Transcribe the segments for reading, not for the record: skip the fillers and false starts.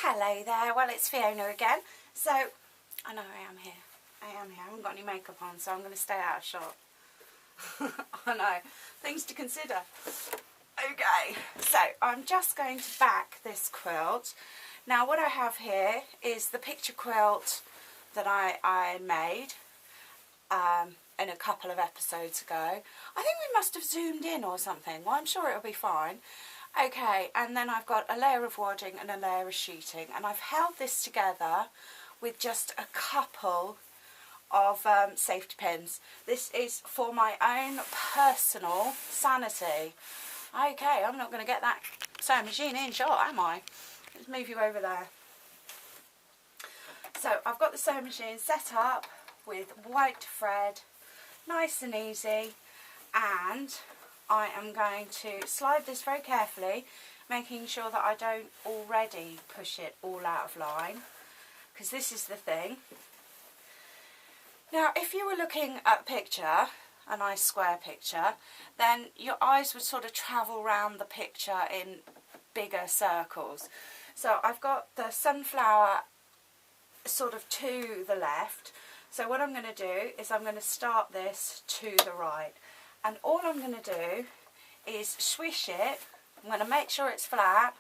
Hello there, well it's Fiona again. So, I know I am here. I haven't got any makeup on, so I'm going to stay out of shot. I know, things to consider. Okay, so I'm just going to back this quilt. Now what I have here is the picture quilt that I made in a couple of episodes ago. I think we must have zoomed in or something. Well, I'm sure it'll be fine. Okay, and then I've got a layer of wadding and a layer of sheeting, and I've held this together with just a couple of safety pins. This is for my own personal sanity. Okay, I'm not going to get that sewing machine in shot, am I? Let's move you over there. So I've got the sewing machine set up with white thread, nice and easy, and I am going to slide this very carefully, making sure that I don't already push it all out of line, because this is the thing. Now if you were looking at a picture, a nice square picture, then your eyes would sort of travel around the picture in bigger circles. So I've got the sunflower sort of to the left, so what I'm going to do is I'm going to start this to the right. And all I'm going to do is swish it. I'm going to make sure it's flat,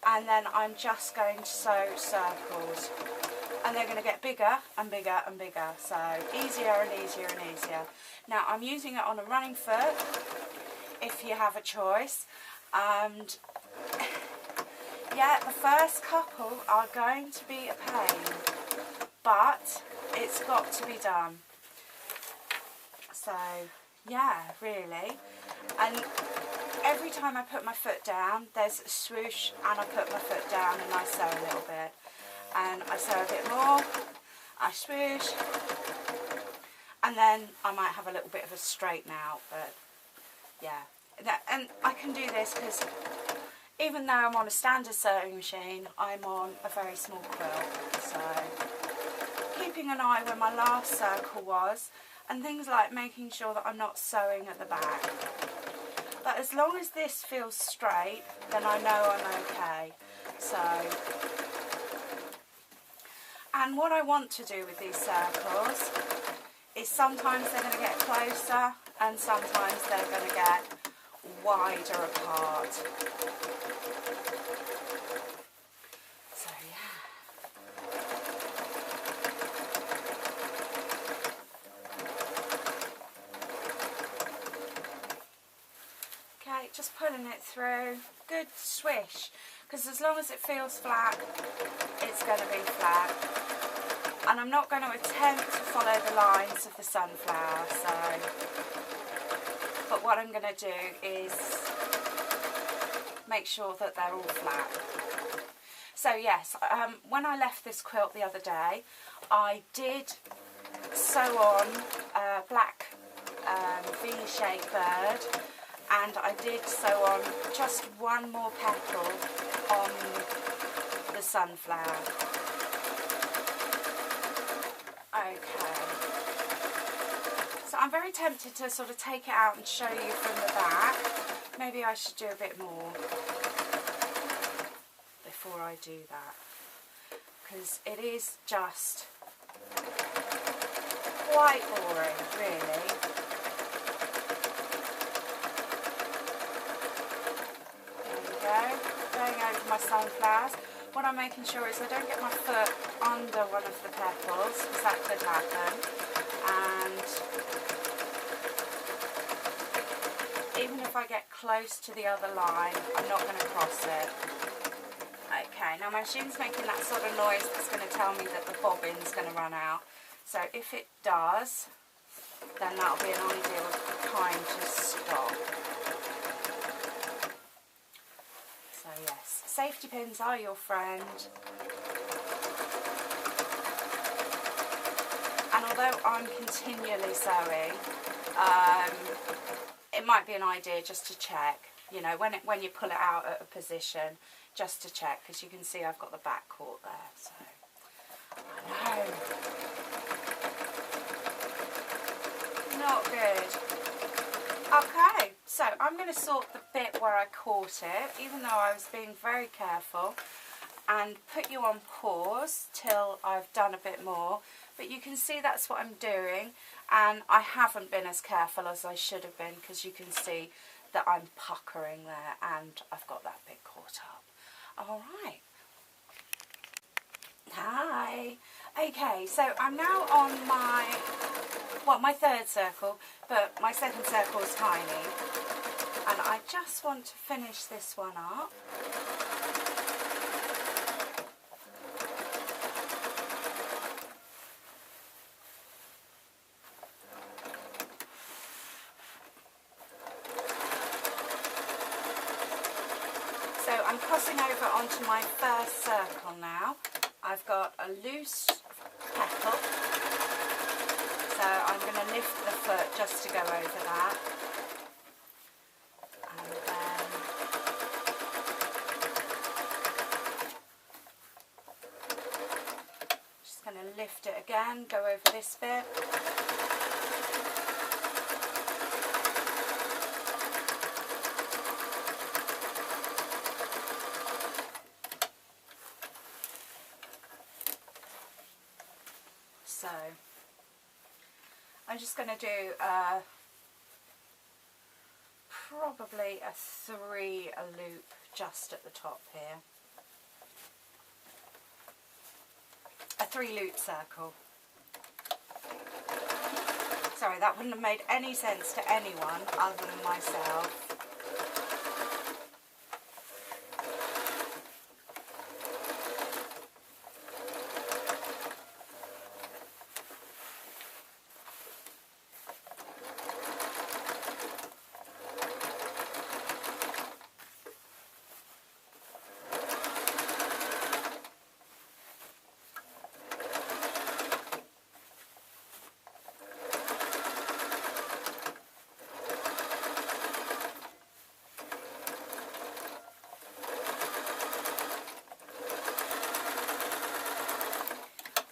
and then I'm just going to sew circles. And they're going to get bigger and bigger and bigger. So easier and easier and easier. Now I'm using it on a running foot, if you have a choice. And yeah, the first couple are going to be a pain, but it's got to be done. So yeah, really. And every time I put my foot down, there's a swoosh, and I put my foot down and I sew a little bit. And I sew a bit more, I swoosh, and then I might have a little bit of a straighten out, but yeah. And I can do this because even though I'm on a standard sewing machine, I'm on a very small quilt. So keeping an eye where my last circle was, and things like making sure that I'm not sewing at the back. But as long as this feels straight, then I know I'm okay. So, and what I want to do with these circles is sometimes they're going to get closer and sometimes they're going to get wider apart. So yeah. Okay, just pulling it through. Good swish, because as long as it feels flat, it's going to be flat. And I'm not going to attempt to follow the lines of the sunflower, but what I'm going to do is make sure that they're all flat. So yes, when I left this quilt the other day, I did sew on a black V-shaped bird, and I did sew on just one more petal on the sunflower. Okay. So I'm very tempted to sort of take it out and show you from the back. Maybe I should do a bit more before I do that, because it is just quite boring, really. Going over my sunflowers. What I'm making sure is I don't get my foot under one of the petals, because that could happen. And even if I get close to the other line, I'm not going to cross it. Okay, now my machine's making that sort of noise that's going to tell me that the bobbin's going to run out. So if it does, then that'll be an ideal time to stop. So yes, safety pins are your friend. And although I'm continually sewing, it might be an idea just to check, you know, when you pull it out at a position, just to check, because you can see I've got the back caught there. So I know, not good. Okay, so I'm going to sort the bit where I caught it, even though I was being very careful. and put you on pause till I've done a bit more, but you can see that's what I'm doing, and I haven't been as careful as I should have been, because you can see that I'm puckering there and I've got that bit caught up. Alright. Hi. Okay, so I'm now on my third circle, but my second circle is tiny, and I just want to finish this one up. So I'm crossing over onto my first circle now. I've got a loose petal, so I'm going to lift the foot just to go over that, and then just going to lift it again, go over this bit. So I'm just going to do probably a 3 loop just at the top here. A 3 loop circle. Sorry, that wouldn't have made any sense to anyone other than myself.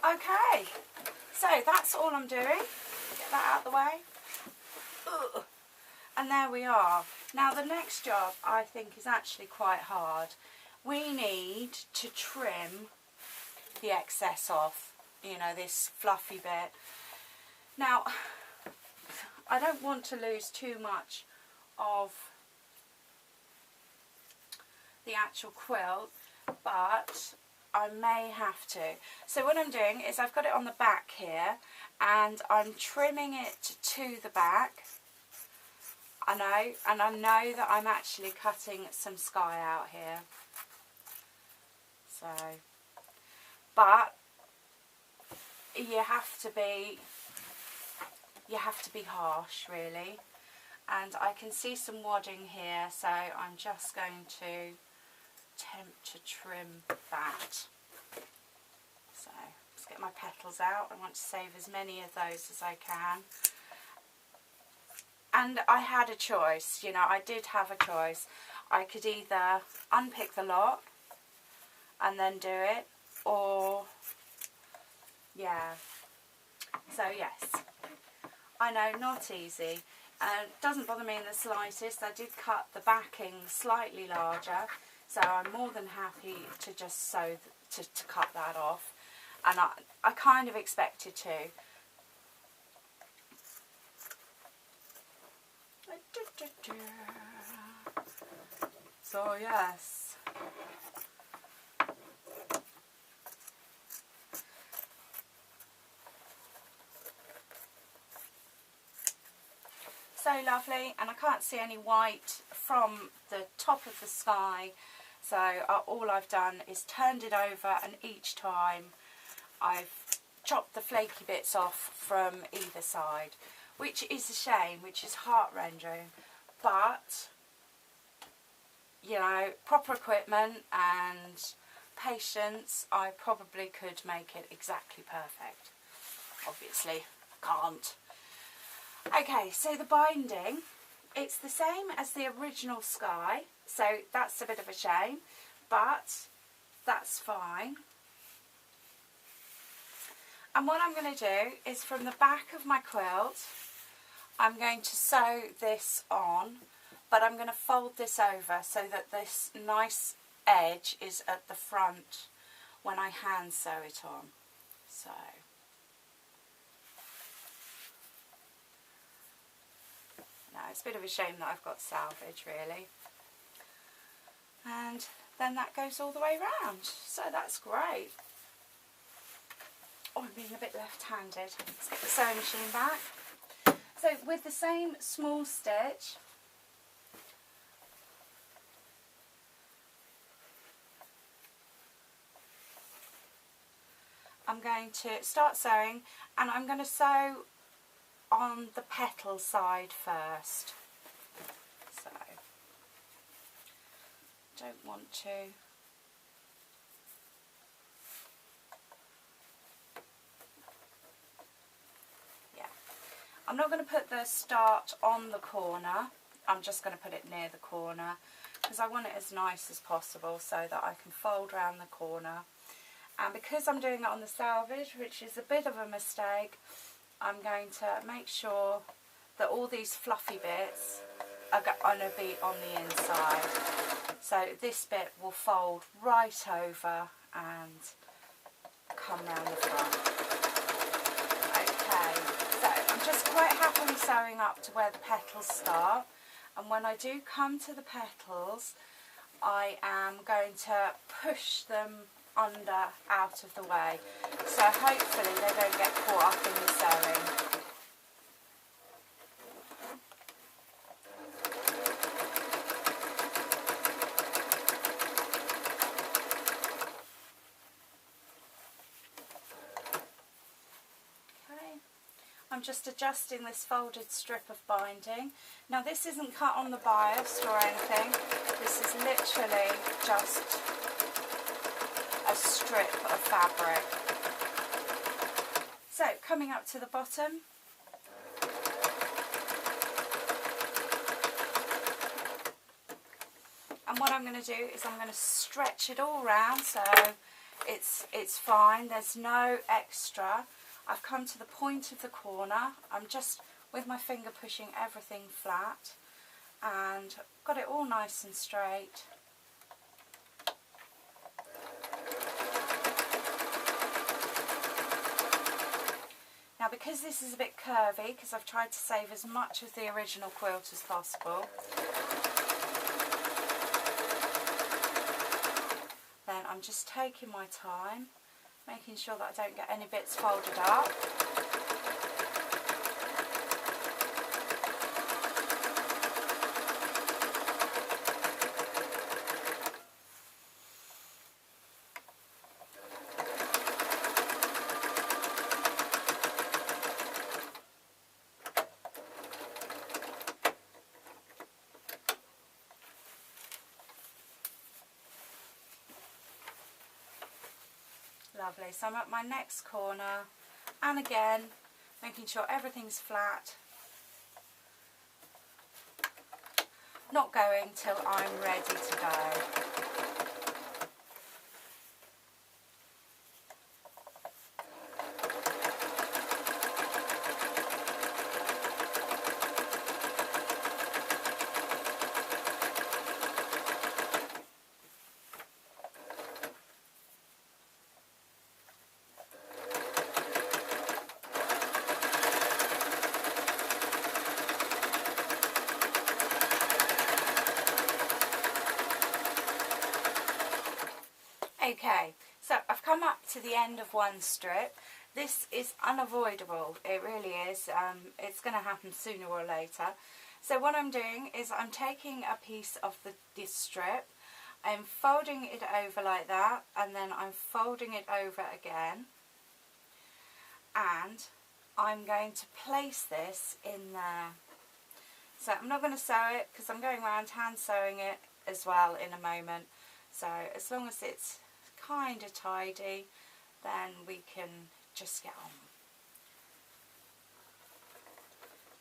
Okay, so that's all I'm doing. Get that out of the way. Ugh. And there we are. Now the next job I think is actually quite hard. We need to trim the excess off, you know, this fluffy bit. Now, I don't want to lose too much of the actual quilt, but I may have to. So what I'm doing is I've got it on the back here, and I'm trimming it to the back. I know that I'm actually cutting some sky out here. So, but you have to be harsh, really. And I can see some wadding here, so I'm just going to attempt to trim that. So let's get my petals out. I want to save as many of those as I can. And I had a choice, you know, I did have a choice. I could either unpick the lot and then do it, or yeah. So yes, I know, not easy. And it doesn't bother me in the slightest. I did cut the backing slightly larger, so I'm more than happy to just to cut that off. And I kind of expected to. So yes. So lovely, and I can't see any white from the top of the sky, so all I've done is turned it over, and each time I've chopped the flaky bits off from either side, which is a shame, which is heart-rending, but you know, proper equipment and patience, I probably could make it exactly perfect. Obviously, I can't. Okay, so the binding, it's the same as the original sky, so that's a bit of a shame, but that's fine. And what I'm going to do is, from the back of my quilt, I'm going to sew this on, but I'm going to fold this over so that this nice edge is at the front when I hand sew it on. So no, it's a bit of a shame that I've got salvage really. And then that goes all the way round, so that's great. Oh, I'm being a bit left-handed. Let's get the sewing machine back. So with the same small stitch, I'm going to start sewing, and I'm going to sew on the petal side first. So don't want to I'm not going to put the start on the corner, I'm just going to put it near the corner because I want it as nice as possible so that I can fold around the corner. And because I'm doing it on the selvage, which is a bit of a mistake, I'm going to make sure that all these fluffy bits are going to be on the inside. So this bit will fold right over and come round the front. I'm just quite happily sewing up to where the petals start, and when I do come to the petals I am going to push them under out of the way, so hopefully they don't get caught up in the sewing. I'm just adjusting this folded strip of binding. Now this isn't cut on the bias or anything, this is literally just a strip of fabric. So coming up to the bottom, and what I'm going to do is I'm going to stretch it all round so it's fine, there's no extra. I've come to the point of the corner, I'm just with my finger pushing everything flat and got it all nice and straight. Now because this is a bit curvy, because I've tried to save as much of the original quilt as possible, then I'm just taking my time, making sure that I don't get any bits folded up. Lovely, so I'm at my next corner, and again making sure everything's flat, not going till I'm ready to go. Okay, so I've come up to the end of one strip. This is unavoidable, it really is. It's going to happen sooner or later. So what I'm doing is I'm taking a piece of this strip, I'm folding it over like that, and then I'm folding it over again, and I'm going to place this in there. So I'm not going to sew it because I'm going around hand sewing it as well in a moment. So as long as it's kind of tidy, then we can just get on.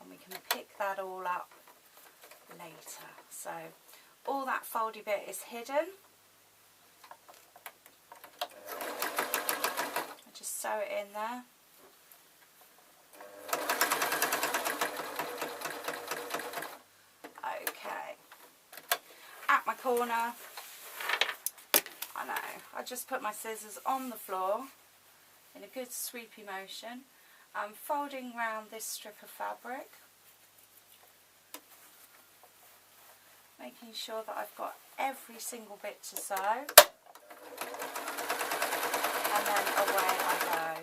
And we can pick that all up later. So all that foldy bit is hidden. I just sew it in there. Okay. At my corner, I know, I just put my scissors on the floor in a good sweepy motion. I'm folding round this strip of fabric, making sure that I've got every single bit to sew, and then away I go.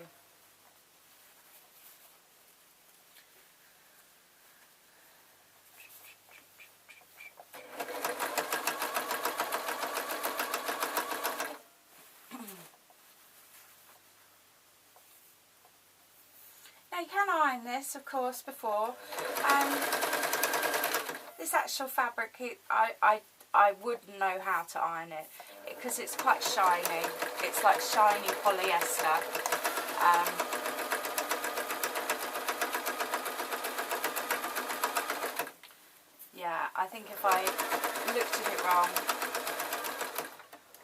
Now you can iron this, of course, before. This actual fabric, I wouldn't know how to iron it because it's quite shiny. It's like shiny polyester. Yeah, I think if I looked at it wrong,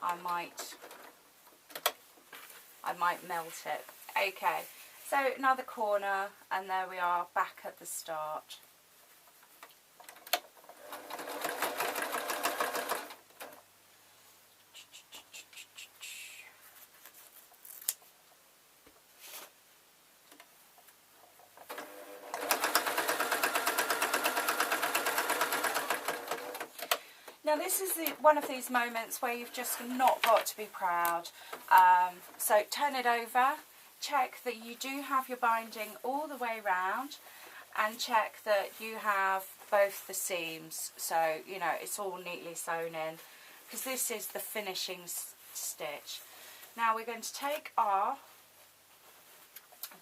I might melt it. Okay, so another corner, and there we are back at the start. Now this is one of these moments where you've just not got to be proud. So turn it over, check that you do have your binding all the way round, and check that you have both the seams, so you know it's all neatly sewn in, because this is the finishing stitch. Now we're going to take our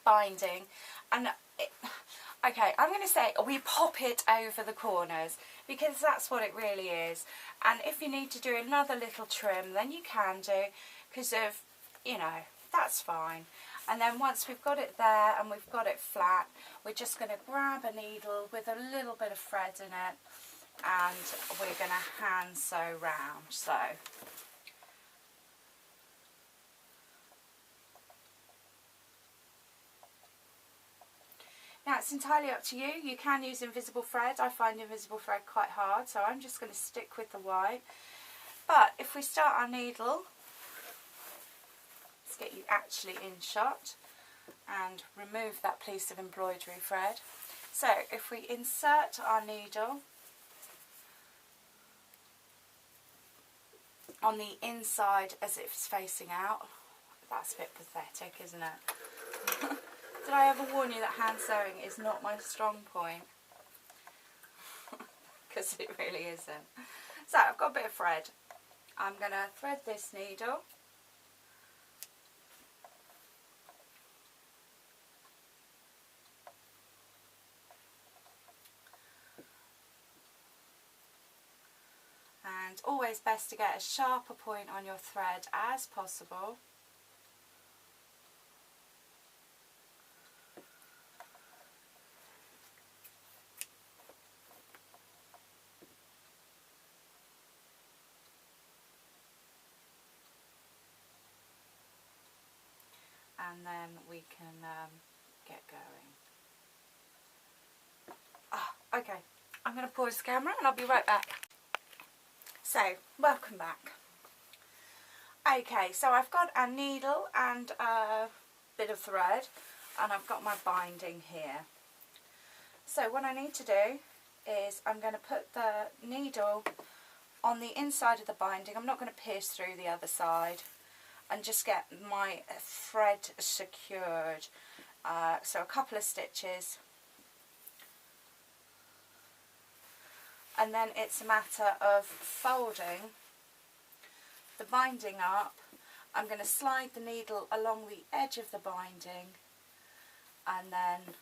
binding and okay, I'm going to say we pop it over the corners because that's what it really is. And if you need to do another little trim, then you can do, because of, you know, that's fine. And then once we've got it there and we've got it flat, we're just going to grab a needle with a little bit of thread in it, and we're going to hand sew round. So now it's entirely up to you. You can use invisible thread. I find invisible thread quite hard, so I'm just going to stick with the white. But if we start our needle, let's get you actually in shot and remove that piece of embroidery thread. So if we insert our needle on the inside as if it's facing out, that's a bit pathetic, isn't it? Did I ever warn you that hand sewing is not my strong point? Because it really isn't. So I've got a bit of thread. I'm going to thread this needle. And always best to get a sharper point on your thread as possible. And then we can get going. Okay, I'm going to pause the camera and I'll be right back. So, welcome back. Okay, so I've got a needle and a bit of thread, and I've got my binding here. So what I need to do is I'm going to put the needle on the inside of the binding. I'm not going to pierce through the other side, and just get my thread secured. So a couple of stitches, and then it's a matter of folding the binding up. I'm going to slide the needle along the edge of the binding, and then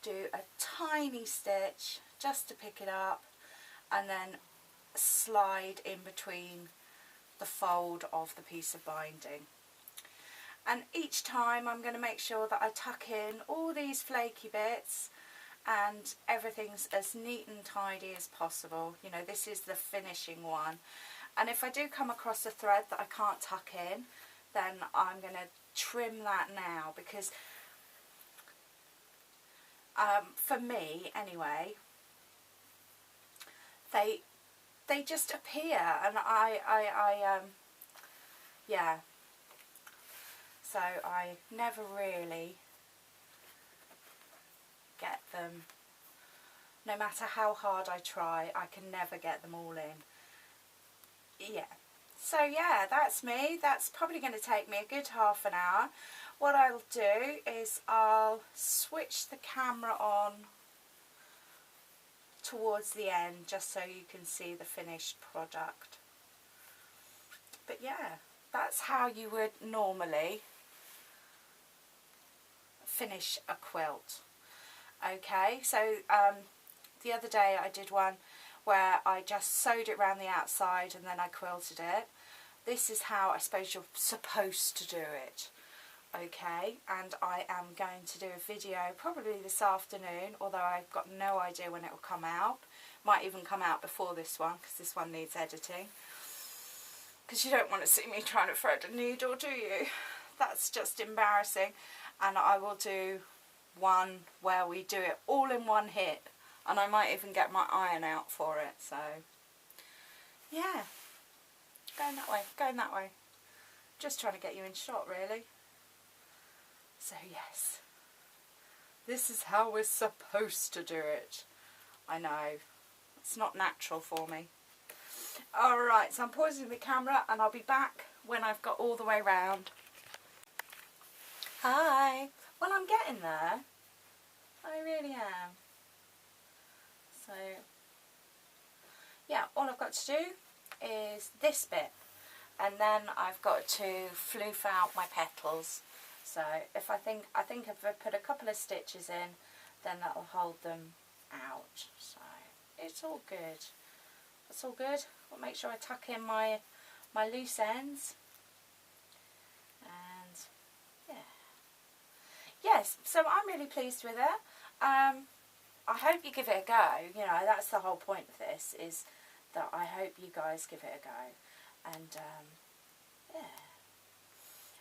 do a tiny stitch just to pick it up, and then slide in between the fold of the piece of binding. And each time I'm going to make sure that I tuck in all these flaky bits and everything's as neat and tidy as possible. You know, this is the finishing one. And if I do come across a thread that I can't tuck in, then I'm going to trim that now, because for me anyway, they just appear, and yeah, so I never really get them. No matter how hard I try, I can never get them all in. Yeah. So yeah, that's me. That's probably going to take me a good half an hour. What I'll do is I'll switch the camera on towards the end just so you can see the finished product. But yeah, that's how you would normally finish a quilt. Okay, so the other day I did one where I just sewed it around the outside and then I quilted it. This is how I suppose you're supposed to do it. Okay, and I am going to do a video probably this afternoon, although I've got no idea when it will come out. Might even come out before this one, because this one needs editing. Because you don't want to see me trying to thread a needle, do you? That's just embarrassing. And I will do one where we do it all in one hit, and I might even get my iron out for it. So yeah, going that way, just trying to get you in shot really. So yes, this is how we're supposed to do it. I know, it's not natural for me. Alright, so I'm pausing the camera and I'll be back when I've got all the way round. Hi! Well, I'm getting there. I really am. So, yeah, all I've got to do is this bit. And then I've got to floof out my petals. So, if I think if I put a couple of stitches in, then that'll hold them out. So, it's all good. It's all good. I'll make sure I tuck in my loose ends. And yeah. Yes, so I'm really pleased with it. I hope you give it a go. You know, that's the whole point of this, is that I hope you guys give it a go. And yeah.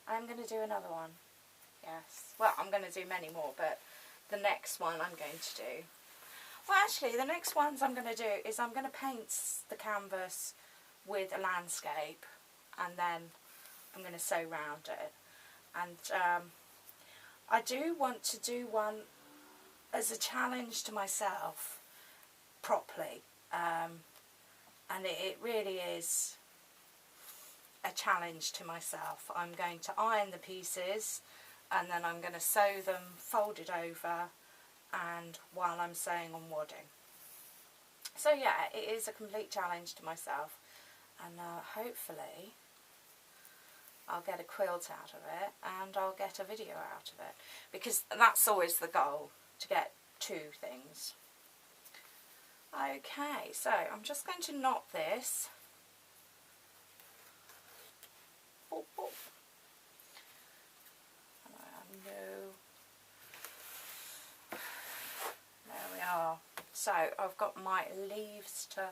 I'm going to do another one. Yes. Well, I'm going to do many more, but the next one I'm going to do. Well, actually, the next ones I'm going to do is I'm going to paint the canvas with a landscape, and then I'm going to sew round it. And I do want to do one as a challenge to myself, properly. And it really is a challenge to myself. I'm going to iron the pieces, and then I'm going to sew them folded over, and while I'm sewing on wadding. So yeah, it is a complete challenge to myself, and hopefully I'll get a quilt out of it, and I'll get a video out of it, because that's always the goal, to get 2 things. Okay, so I'm just going to knot this. Oh, oh. There we are. So I've got my leaves to,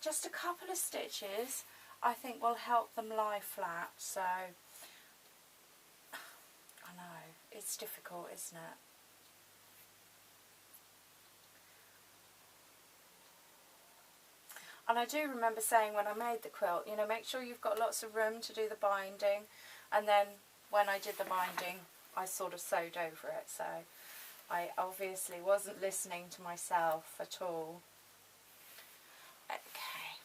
just a couple of stitches I think will help them lie flat. So I know it's difficult, isn't it? And I do remember saying when I made the quilt, you know, make sure you've got lots of room to do the binding. And then when I did the binding, I sort of sewed over it. So I obviously wasn't listening to myself at all. Okay,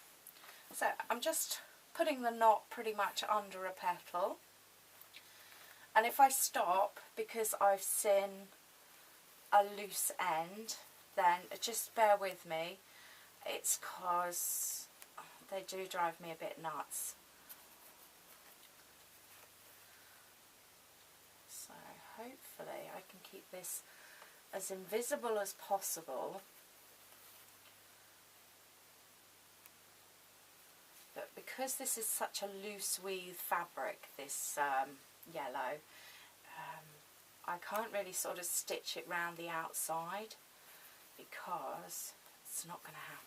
so I'm just putting the knot pretty much under a petal. And if I stop because I've seen a loose end, then just bear with me. It's because they do drive me a bit nuts. So hopefully I can keep this as invisible as possible. But because this is such a loose weave fabric, this yellow, I can't really sort of stitch it round the outside because it's not going to happen.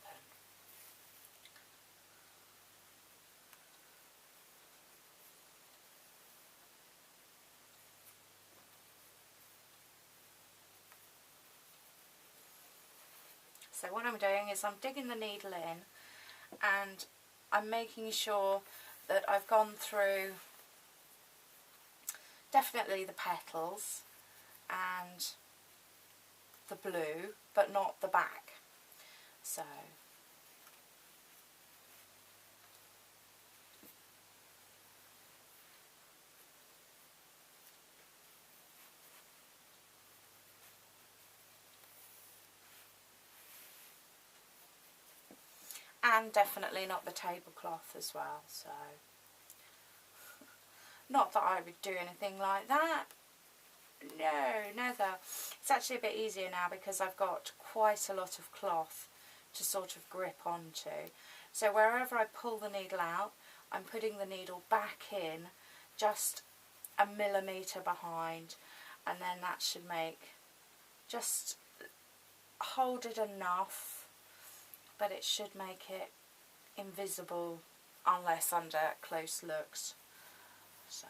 So what I'm doing is I'm digging the needle in, and I'm making sure that I've gone through definitely the petals and the blue, but not the back. So and definitely not the tablecloth as well, so not that I would do anything like that, no, never. It's actually a bit easier now because I've got quite a lot of cloth to sort of grip onto, so wherever I pull the needle out, I'm putting the needle back in just a millimetre behind, and then that should make, just hold it enough, but it should make it invisible unless under close looks. So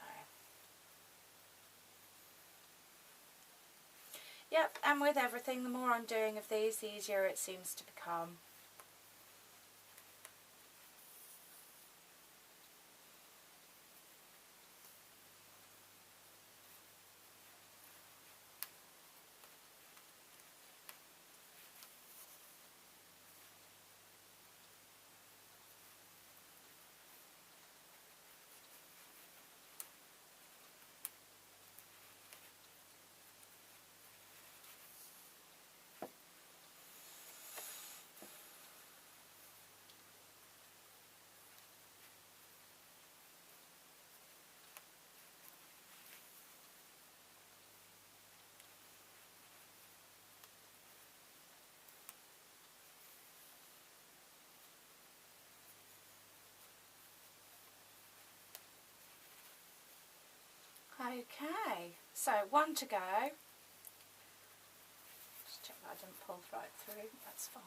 yep, and with everything, the more I'm doing of these, the easier it seems to become. Okay, so one to go. Just check that I didn't pull right through, that's fine.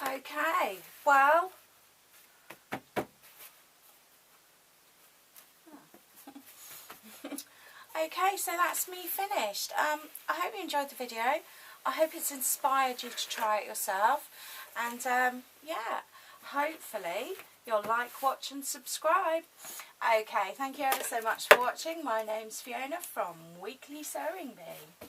Okay, well, okay, so that's me finished. I hope you enjoyed the video. I hope it's inspired you to try it yourself. And yeah, hopefully you'll like, watch and subscribe. Okay, thank you ever so much for watching. My name's Fiona from Weekly Sewing Bee.